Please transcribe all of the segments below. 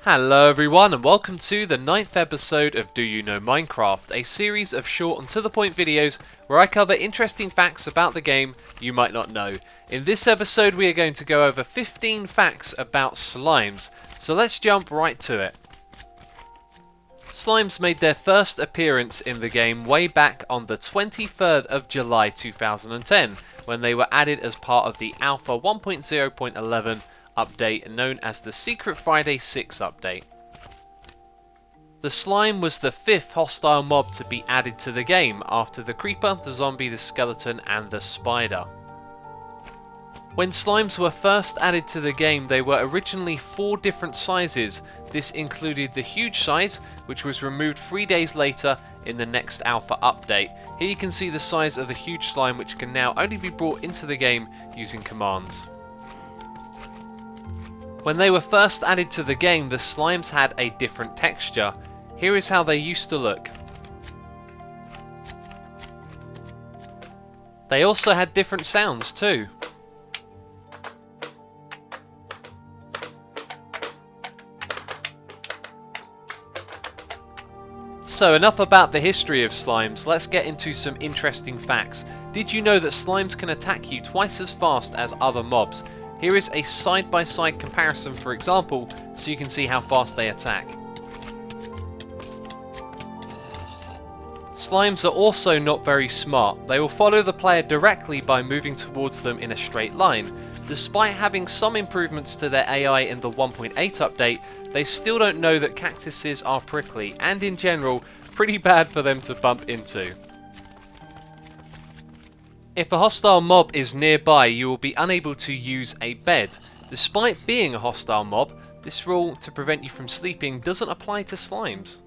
Hello everyone and welcome to the 9th episode of Do You Know Minecraft, a series of short and to the point videos where I cover interesting facts about the game you might not know. In this episode we are going to go over 15 facts about slimes, so let's jump right to it. Slimes made their first appearance in the game way back on the 23rd of July 2010 when they were added as part of the Alpha 1.0.11 update known as the Secret Friday 6 update. The slime was the 5th hostile mob to be added to the game after the creeper, the zombie, the skeleton and the spider. When slimes were first added to the game they were originally 4 different sizes. This included the huge size, which was removed 3 days later in the next alpha update. Here you can see the size of the huge slime, which can now only be brought into the game using commands. When they were first added to the game, the slimes had a different texture. Here is how they used to look. They also had different sounds too. So enough about the history of slimes, let's get into some interesting facts. Did you know that slimes can attack you twice as fast as other mobs? Here is a side-by-side comparison for example, so you can see how fast they attack. Slimes are also not very smart. They will follow the player directly by moving towards them in a straight line. Despite having some improvements to their AI in the 1.8 update, they still don't know that cactuses are prickly and in general pretty bad for them to bump into. If a hostile mob is nearby, you will be unable to use a bed. Despite being a hostile mob, this rule to prevent you from sleeping doesn't apply to slimes.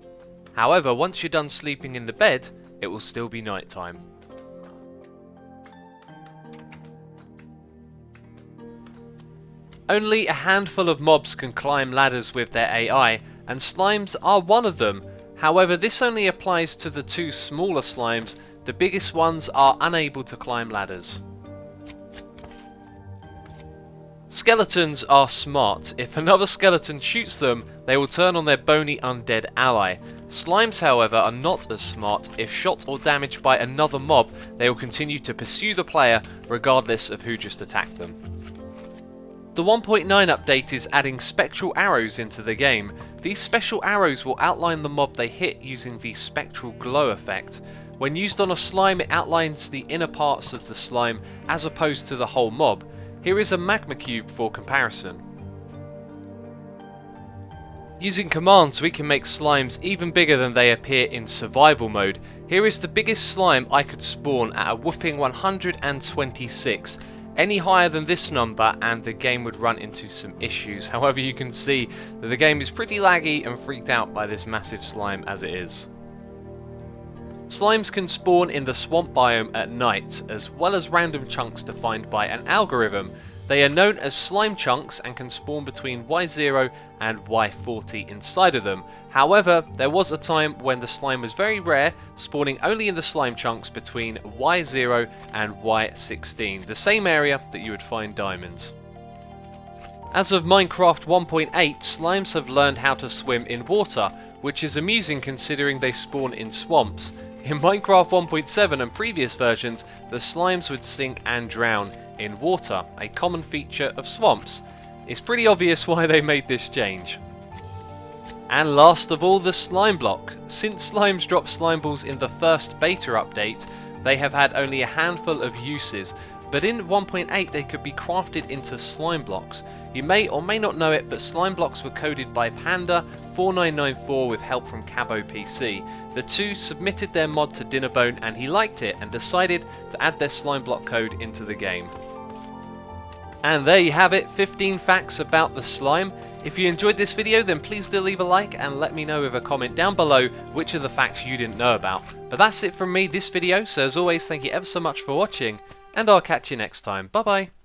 However, once you're done sleeping in the bed, it will still be nighttime. Only a handful of mobs can climb ladders with their AI, and slimes are one of them. However, this only applies to the 2 smaller slimes. The biggest ones are unable to climb ladders. Skeletons are smart. If another skeleton shoots them, they will turn on their bony undead ally. Slimes, however, are not as smart. If shot or damaged by another mob, they will continue to pursue the player regardless of who just attacked them. The 1.9 update is adding Spectral Arrows into the game. These special arrows will outline the mob they hit using the spectral glow effect. When used on a slime, it outlines the inner parts of the slime as opposed to the whole mob. Here is a magma cube for comparison. Using commands we can make slimes even bigger than they appear in survival mode. Here is the biggest slime I could spawn at a whopping 126. Any higher than this number and the game would run into some issues. However, you can see that the game is pretty laggy and freaked out by this massive slime as it is. Slimes can spawn in the swamp biome at night, as well as random chunks defined by an algorithm. They are known as slime chunks and can spawn between Y0 and Y40 inside of them. However, there was a time when the slime was very rare, spawning only in the slime chunks between Y0 and Y16, the same area that you would find diamonds. As of Minecraft 1.8, slimes have learned how to swim in water, which is amusing considering they spawn in swamps. In Minecraft 1.7 and previous versions, the slimes would sink and drown in water, a common feature of swamps. It's pretty obvious why they made this change. And last of all, the slime block. Since slimes dropped slime balls in the first beta update, they have had only a handful of uses, but in 1.8 they could be crafted into slime blocks. You may or may not know it, but slime blocks were coded by Panda4994 with help from Cabo PC. The two submitted their mod to Dinnerbone and he liked it and decided to add their slime block code into the game. And there you have it, 15 facts about the slime. If you enjoyed this video then please do leave a like and let me know with a comment down below which of the facts you didn't know about. But that's it from me this video, so as always thank you ever so much for watching and I'll catch you next time. Bye bye.